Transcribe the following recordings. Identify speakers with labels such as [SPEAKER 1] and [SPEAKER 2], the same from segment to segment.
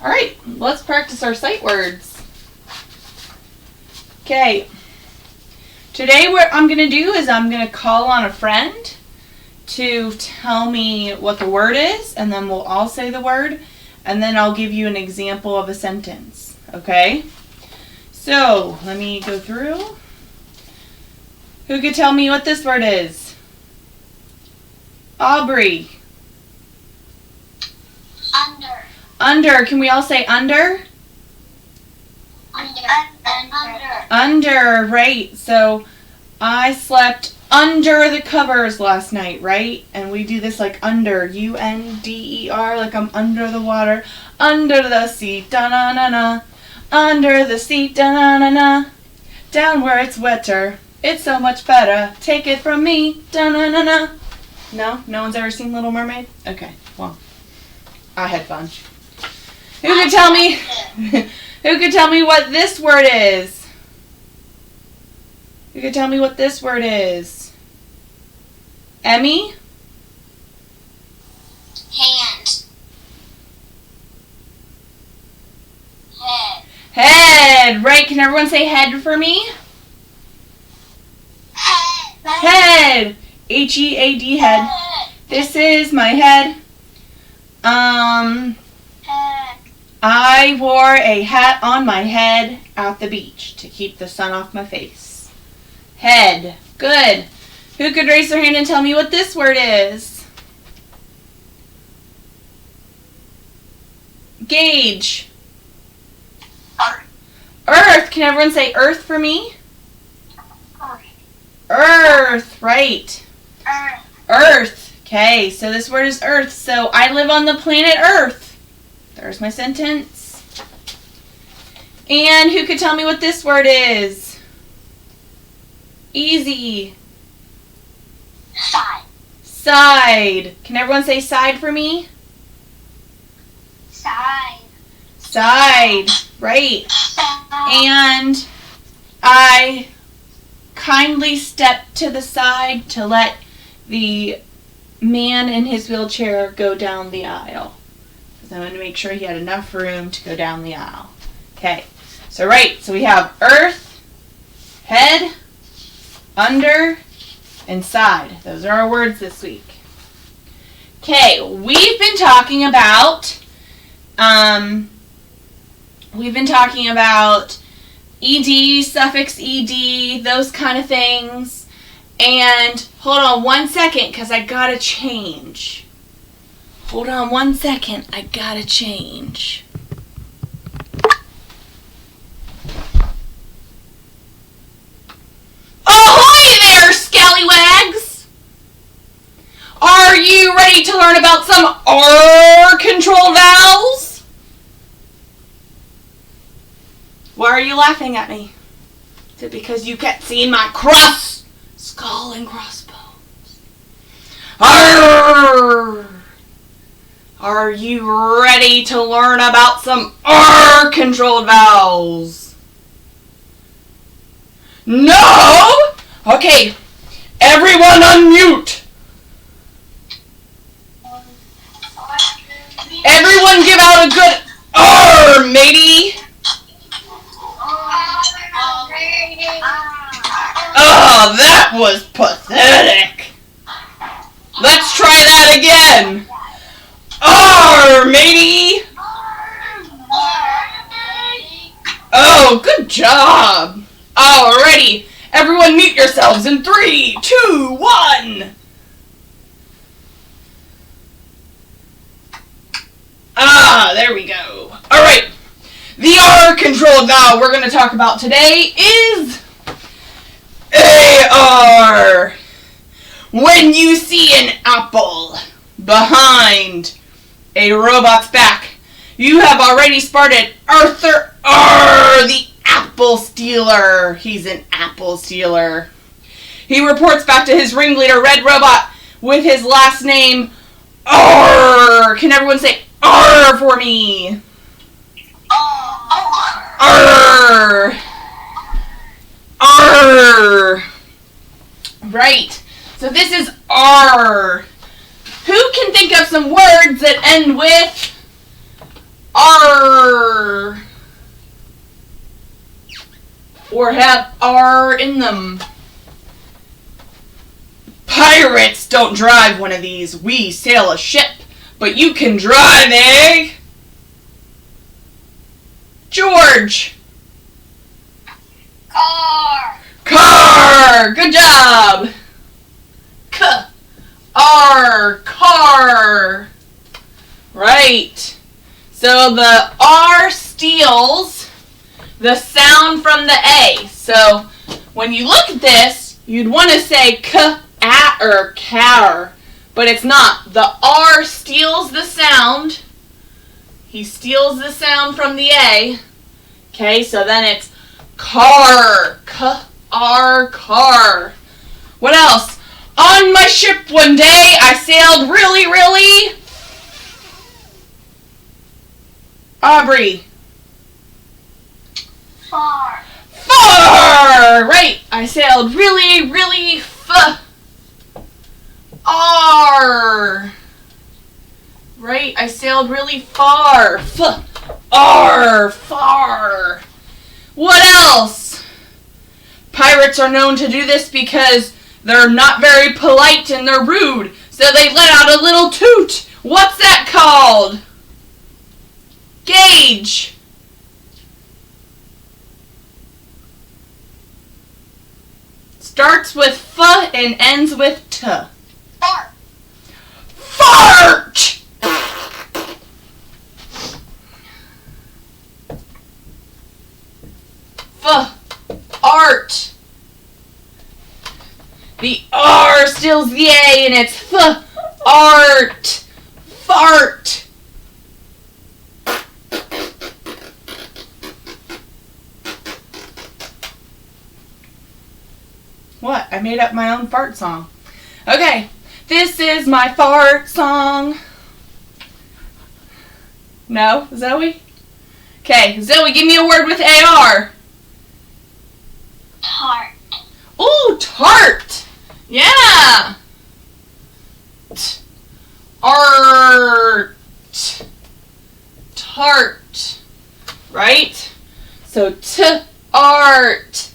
[SPEAKER 1] All right, let's practice our sight words. Okay. Today what I'm going to do is I'm going to call on a friend to tell me what the word is, and then we'll all say the word, and then I'll give you an example of a sentence. Okay? So, let me go through. Who could tell me what this word is? Aubrey.
[SPEAKER 2] Under.
[SPEAKER 1] Under. Can we all say under?
[SPEAKER 2] Under.
[SPEAKER 1] Under, right. So, I slept under the covers last night, right? And we do this like under, U-N-D-E-R, like I'm under the water. Under the seat, da-na-na-na. Under the seat, da-na-na-na. Down where it's wetter, it's so much better. Take it from me, da-na-na-na. No? No one's ever seen Little Mermaid? Okay, well, I had fun. Who could tell me, who could tell me what this word is? Who could tell me what this word is? Emmy?
[SPEAKER 2] Hand. Head.
[SPEAKER 1] Head, right. Can everyone say head for me?
[SPEAKER 2] Head.
[SPEAKER 1] Head. H-E-A-D, head. This is my head.
[SPEAKER 2] Head.
[SPEAKER 1] I wore a hat on my head at the beach to keep the sun off my face. Head. Good. Who could raise their hand and tell me what this word is? Gauge.
[SPEAKER 2] Earth.
[SPEAKER 1] Earth. Can everyone say earth for me? Earth. Right.
[SPEAKER 2] Earth.
[SPEAKER 1] Earth. Okay, so this word is earth. So I live on the planet Earth. There's my sentence. And who could tell me what this word is? Easy.
[SPEAKER 2] Side.
[SPEAKER 1] Side. Can everyone say side for me?
[SPEAKER 2] Side.
[SPEAKER 1] Side. Right.
[SPEAKER 2] Side.
[SPEAKER 1] And I kindly stepped to the side to let the man in his wheelchair go down the aisle. Because I wanted to make sure he had enough room to go down the aisle. Okay. So we have earth, head, under, and side. Those are our words this week. Okay, we've been talking about ed, suffix ed, those kind of things. And hold on one second, because I gotta change. Hold on one second, I gotta change. Ahoy there, scallywags! Are you ready to learn about some R control vowels? Why are you laughing at me? Is it because you kept seeing my cross skull and crossbones? Arr! Are you ready to learn about some R controlled vowels? No? Okay, everyone unmute. Everyone give out a good R, matey. Oh, that was pathetic. Let's try that again. R, matey. Oh, good job. Alrighty, everyone mute yourselves in 3, 2, 1. There we go. Alright, the R controlled vowel we're going to talk about today is A-R. When you see an apple behind a robot's back, you have already spotted Arthur R, the apple stealer. He's an apple stealer. He reports back to his ringleader, Red Robot, with his last name, R. Can everyone say R for me? R. R. Right. So this is R. Who can think of some words that end with R? or have R in them. Pirates don't drive one of these. We sail a ship, but you can drive, eh? George.
[SPEAKER 2] Car.
[SPEAKER 1] Car. Good job. R. Car. Right. So the R steals the sound from the A. So when you look at this, you'd want to say k-a or car, but it's not. The R steals the sound. He steals the sound from the A. Okay, so then it's car. K-R, car. What else? On my ship one day, I sailed really Aubrey.
[SPEAKER 2] Far.
[SPEAKER 1] Far! Right. I sailed really far. Right. I sailed really far. Far. What else? Pirates are known to do this because they're not very polite and they're rude. So they let out a little toot. What's that called? Gauge. Starts with f and ends with t.
[SPEAKER 2] Fart.
[SPEAKER 1] Fart! Art. The R steals the A and it's art. Fart. What? I made up my own fart song. Okay, this is my fart song. No? Zoe? Okay, Zoe, give me a word with AR.
[SPEAKER 2] Tart.
[SPEAKER 1] Ooh, tart. Yeah. Art. Tart. Right? So art.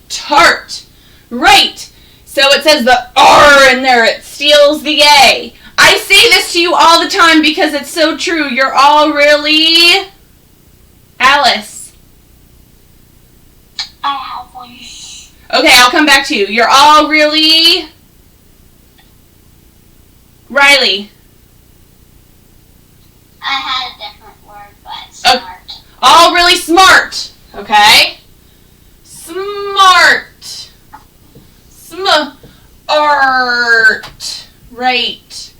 [SPEAKER 1] Tart. Right. So it says the R in there. It steals the A. I say this to you all the time because it's so true. You're all really... Alice.
[SPEAKER 2] I have one.
[SPEAKER 1] Okay, I'll come back to you. You're all really... Riley.
[SPEAKER 2] I had a different word, but smart.
[SPEAKER 1] All really smart. Okay? Smart. Art. Right.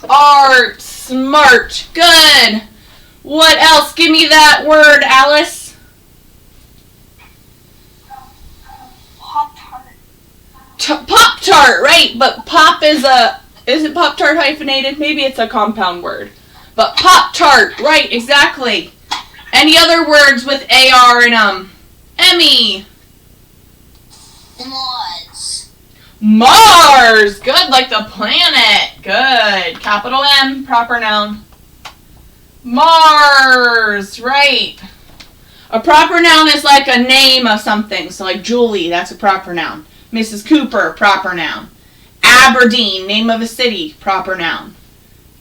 [SPEAKER 1] Art. Smart. Good. What else? Give me that word, Alice.
[SPEAKER 2] Pop-Tart.
[SPEAKER 1] Pop-Tart, right. But pop is isn't Pop-Tart hyphenated? Maybe it's a compound word. But Pop-Tart, right, exactly. Any other words with AR in them? Emmy.
[SPEAKER 2] Mars.
[SPEAKER 1] Mars. Good, like the planet. Good. Capital M, proper noun. Mars, right. A proper noun is like a name of something. So like Julie, that's a proper noun. Mrs. Cooper, proper noun. Aberdeen, name of a city, proper noun.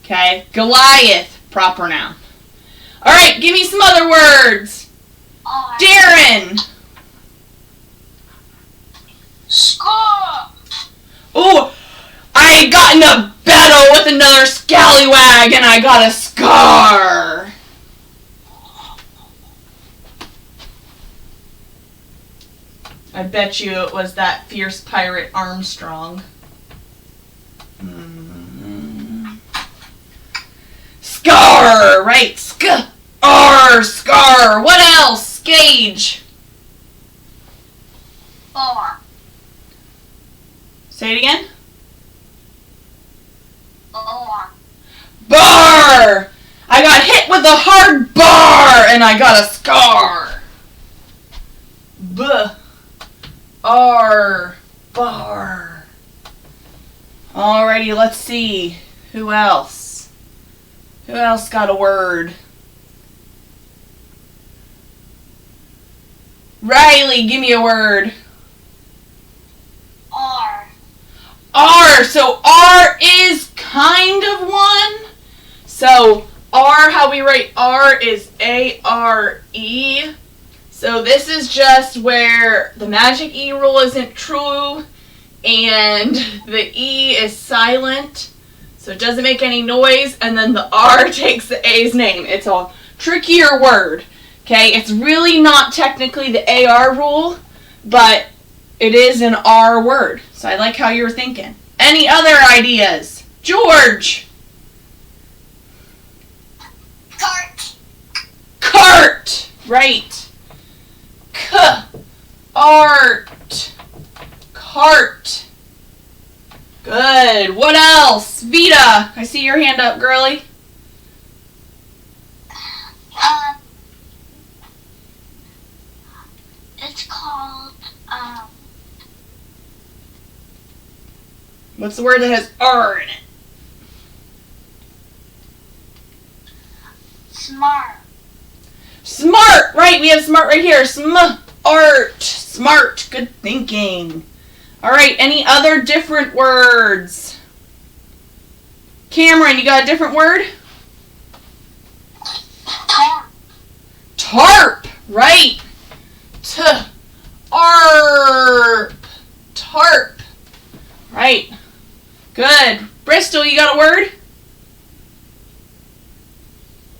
[SPEAKER 1] Okay. Goliath, proper noun. All right, give me some other words. Darren.
[SPEAKER 2] Score.
[SPEAKER 1] Oh, I got in a battle with another scallywag and I got a scar. I bet you it was that fierce pirate Armstrong. Scar, right? Scar. What else? Gauge.
[SPEAKER 2] 4.
[SPEAKER 1] Say it again.
[SPEAKER 2] 4.
[SPEAKER 1] Bar. I got hit with a hard bar and I got a scar. Bar. Alrighty, let's see. Who else? Who else got a word? Riley, give me a word.
[SPEAKER 2] R.
[SPEAKER 1] R. So R is kind of one. So R, how we write R is A-R-E. So this is just where the magic E rule isn't true and the E is silent. So it doesn't make any noise, and then the R takes the A's name. It's a trickier word. Okay, it's really not technically the AR rule, but it is an R word. So I like how you're thinking. Any other ideas? George!
[SPEAKER 2] Cart.
[SPEAKER 1] Cart! Right. Art. Cart. Good. What else? Vita, I see your hand up, girly.
[SPEAKER 2] It's called,
[SPEAKER 1] What's the word that has R in it?
[SPEAKER 2] smart.
[SPEAKER 1] Smart! Right, we have smart right here. Art. Smart. Good thinking. Alright, any other different words? Cameron, you got a different word?
[SPEAKER 2] Tarp.
[SPEAKER 1] Tarp! Right. Arp. Tarp. Right. Good. Bristol, you got a word?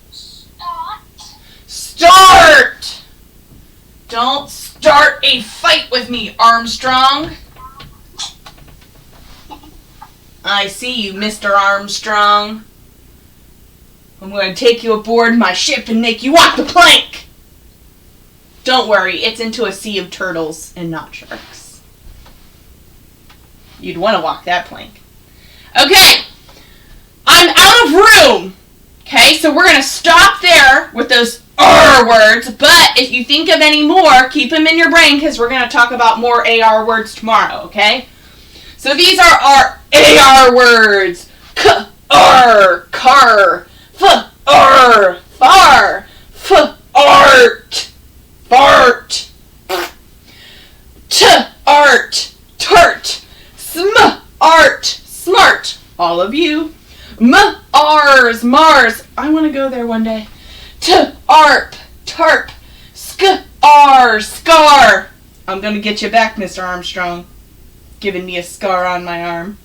[SPEAKER 2] Start.
[SPEAKER 1] Start! Don't start a fight with me, Armstrong. I see you, Mr. Armstrong. I'm going to take you aboard my ship and make you walk the plank. Don't worry, it's into a sea of turtles and not sharks. You'd want to walk that plank. Okay, I'm out of room. Okay, so we're going to stop there with those R words, but if you think of any more, keep them in your brain because we're going to talk about more AR words tomorrow, okay? So these are our AR words. K-R, car, F-R, far, F-art, fart, T-art, tart, sm-art, smart, all of you. M-R's, Mars, I want to go there one day. T-arp, tarp, sk-ar, scar. I'm going to get you back, Mr. Armstrong. Giving me a scar on my arm.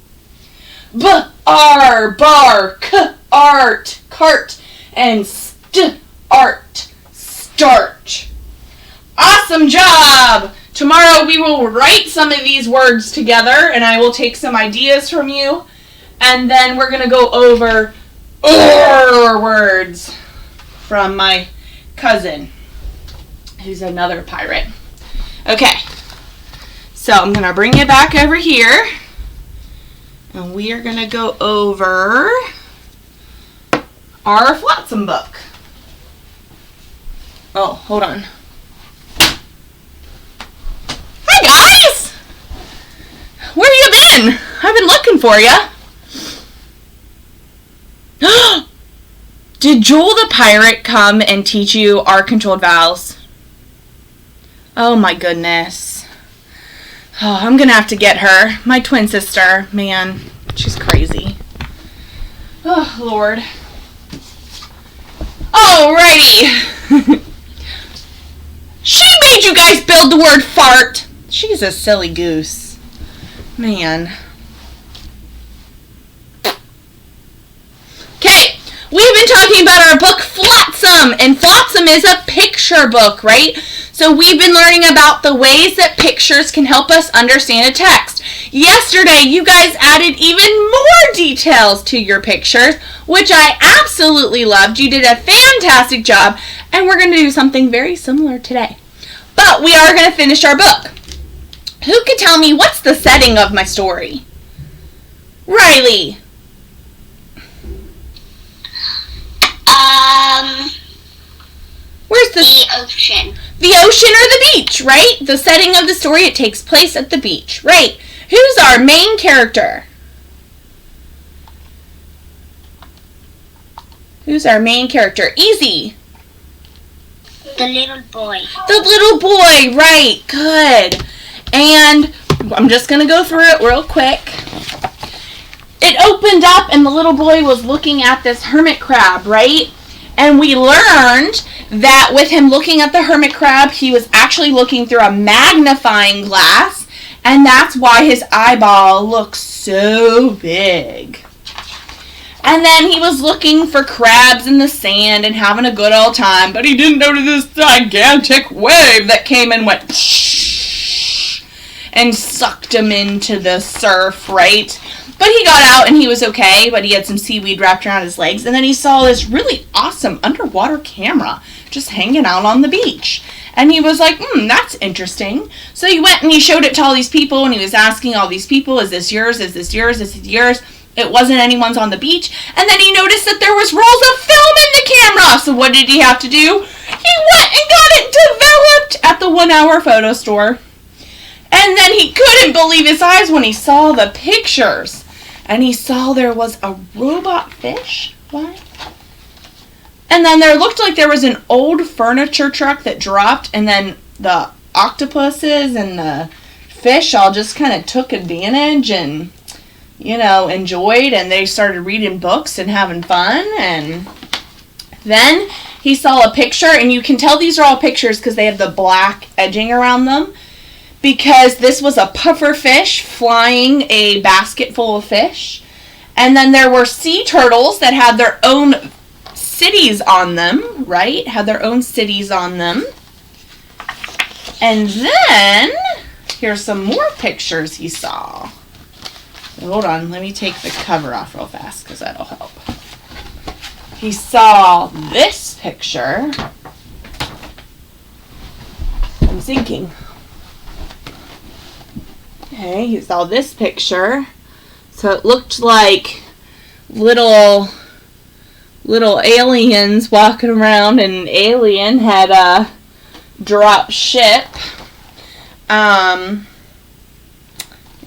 [SPEAKER 1] B-R, bar, k-art, cart, and st-art, starch. Awesome job! Tomorrow we will write some of these words together, and I will take some ideas from you, and then we're going to go over words from my cousin, who's another pirate. Okay. So I'm going to bring it back over here, and we are going to go over our Flotsam book. Oh, hold on. Hi, guys! Where you been? I've been looking for you. Did Joel the pirate come and teach you R-controlled vowels? Oh, my goodness. Oh, I'm going to have to get her. My twin sister. Man, she's crazy. Oh, Lord. Alrighty. She made you guys build the word fart. She's a silly goose. Man. Okay, we've been talking about our book Flotsam, and Flotsam is a picture book, right? So we've been learning about the ways that pictures can help us understand a text. Yesterday, you guys added even more details to your pictures, which I absolutely loved. You did a fantastic job, and we're going to do something very similar today. But we are going to finish our book. Who could tell me what's the setting of my story? Riley. Where's
[SPEAKER 2] the ocean.
[SPEAKER 1] The ocean or the beach, right? The setting of the story, it takes place at the beach, right? Who's our main character? Who's our main character? Easy.
[SPEAKER 2] The little boy.
[SPEAKER 1] The little boy, right, good. And I'm just going to go through it real quick. It opened up and the little boy was looking at this hermit crab, right? And we learned that with him looking at the hermit crab, he was actually looking through a magnifying glass, and that's why his eyeball looks so big. And then he was looking for crabs in the sand and having a good old time, but he didn't notice this gigantic wave that came and went and sucked him into the surf, right? But he got out and he was okay, but he had some seaweed wrapped around his legs. And then he saw this really awesome underwater camera just hanging out on the beach. And he was like, that's interesting. So he went and he showed it to all these people, and he was asking all these people, is this yours? Is this yours? Is it yours? It wasn't anyone's on the beach. And then he noticed that there was rolls of film in the camera. So what did he have to do? He went and got it developed at the 1 Hour Photo Store. And then he couldn't believe his eyes when he saw the pictures. And he saw there was a robot fish. What? And then there looked like there was an old furniture truck that dropped, and then the octopuses and the fish all just kind of took advantage and, enjoyed, and they started reading books and having fun. And then he saw a picture, and you can tell these are all pictures because they have the black edging around them, because this was a puffer fish flying a basket full of fish. And then there were sea turtles that had their own cities on them, right? Had their own cities on them. And then, here's some more pictures he saw. Hold on, let me take the cover off real fast because that'll help. He saw this picture. I'm thinking. Okay, he saw this picture. So it looked like little aliens walking around, and an alien had a drop ship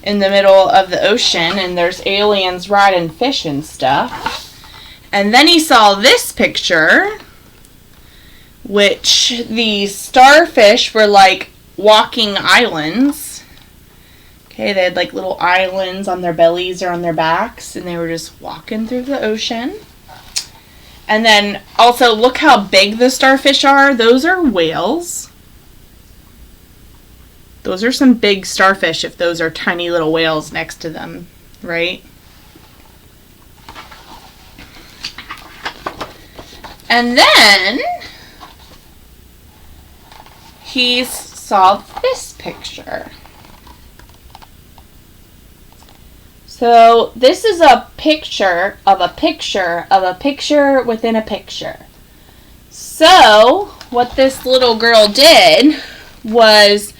[SPEAKER 1] in the middle of the ocean, and there's aliens riding fish and stuff. And then he saw this picture, which the starfish were like walking islands. Okay, they had like little islands on their bellies or on their backs, and they were just walking through the ocean. And then also look how big the starfish are. Those are whales. Those are some big starfish if those are tiny little whales next to them, right? And then he saw this picture. So this is a picture of a picture of a picture within a picture. So what this little girl did was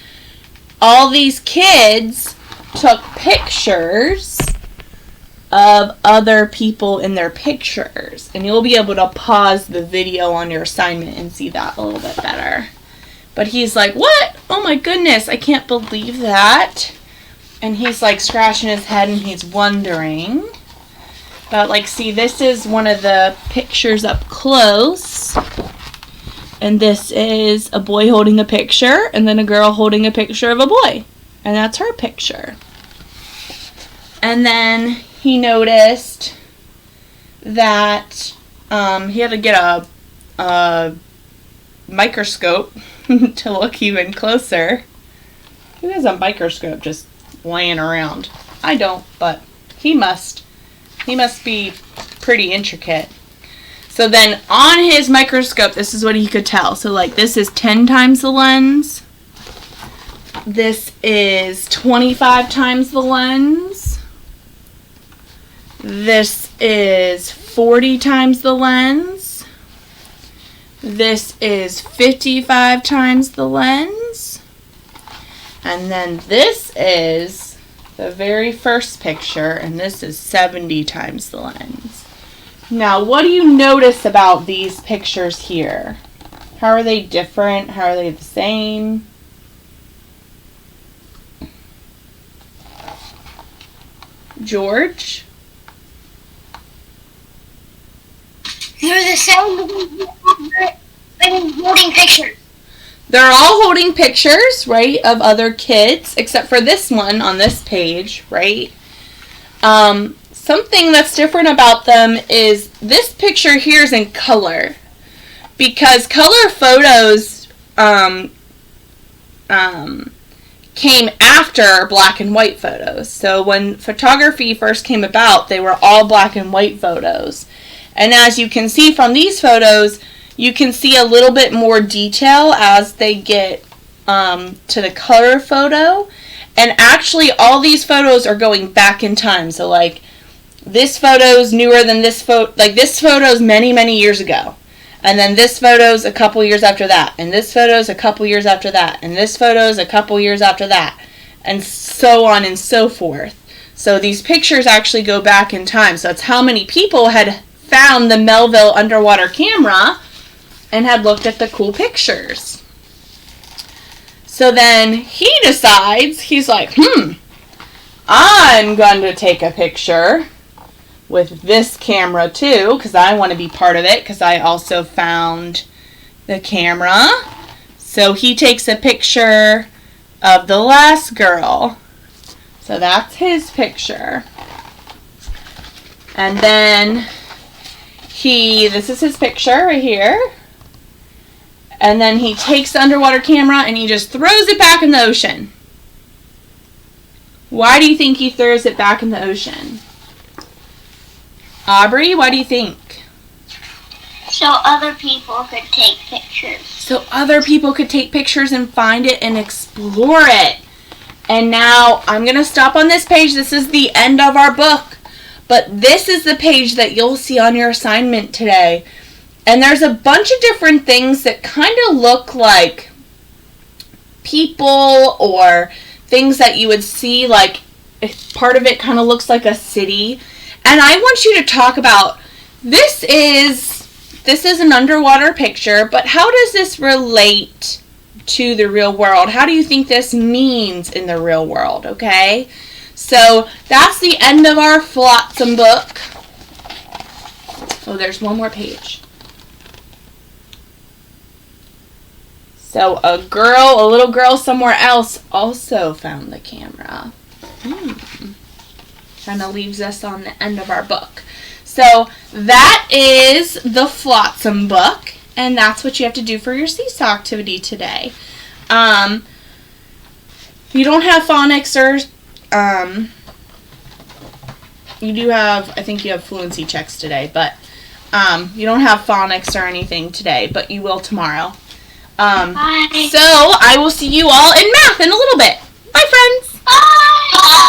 [SPEAKER 1] all these kids took pictures of other people in their pictures. And you'll be able to pause the video on your assignment and see that a little bit better. But he's like, what? Oh my goodness, I can't believe that. And he's like scratching his head and he's wondering. But like, see, this is one of the pictures up close. And this is a boy holding a picture and then a girl holding a picture of a boy. And that's her picture. And then he noticed that he had to get a microscope to look even closer. Who has a microscope just laying around? I don't, but he must. He must be pretty intricate. So then on his microscope, this is what he could tell. So like this is 10 times the lens. This is 25 times the lens. This is 40 times the lens. This is 55 times the lens. And then this is the very first picture, and this is 70 times the lens. Now, what do you notice about these pictures here? How are they different? How are they the same? George?
[SPEAKER 2] They're the same. holding pictures.
[SPEAKER 1] They're all holding pictures, right, of other kids, except for this one on this page, right? Something that's different about them is this picture here is in color. Because color photos came after black and white photos. So when photography first came about, they were all black and white photos. And as you can see from these photos, you can see a little bit more detail as they get to the color photo. And actually, all these photos are going back in time. So, like, this photo's newer than this photo. Like, this photo's many, many years ago. And then this photo's a couple years after that. And this photo's a couple years after that. And this photo's a couple years after that. And so on and so forth. So these pictures actually go back in time. So it's how many people had found the Melville underwater camera and had looked at the cool pictures. So then he decides, he's like, I'm going to take a picture with this camera too, because I want to be part of it, because I also found the camera. So he takes a picture of the last girl. So that's his picture. And then this is his picture right here. And then he takes the underwater camera and he just throws it back in the ocean. Why do you think he throws it back in the ocean? Aubrey, why do you think?
[SPEAKER 2] So other people could take pictures.
[SPEAKER 1] So other people could take pictures and find it and explore it. And now I'm going to stop on this page. This is the end of our book. But this is the page that you'll see on your assignment today. And there's a bunch of different things that kind of look like people or things that you would see, like part of it kind of looks like a city. And I want you to talk about, this is an underwater picture, but how does this relate to the real world? How do you think this means in the real world, okay? So that's the end of our Flotsam book. Oh, there's one more page. So a little girl somewhere else also found the camera. Kind of leaves us on the end of our book. So that is the Flotsam book, and that's what you have to do for your seesaw activity today. You don't have phonics or you do have, I think you have fluency checks today, but you don't have phonics or anything today, but you will tomorrow.
[SPEAKER 2] Bye.
[SPEAKER 1] So I will see you all in math in a little bit.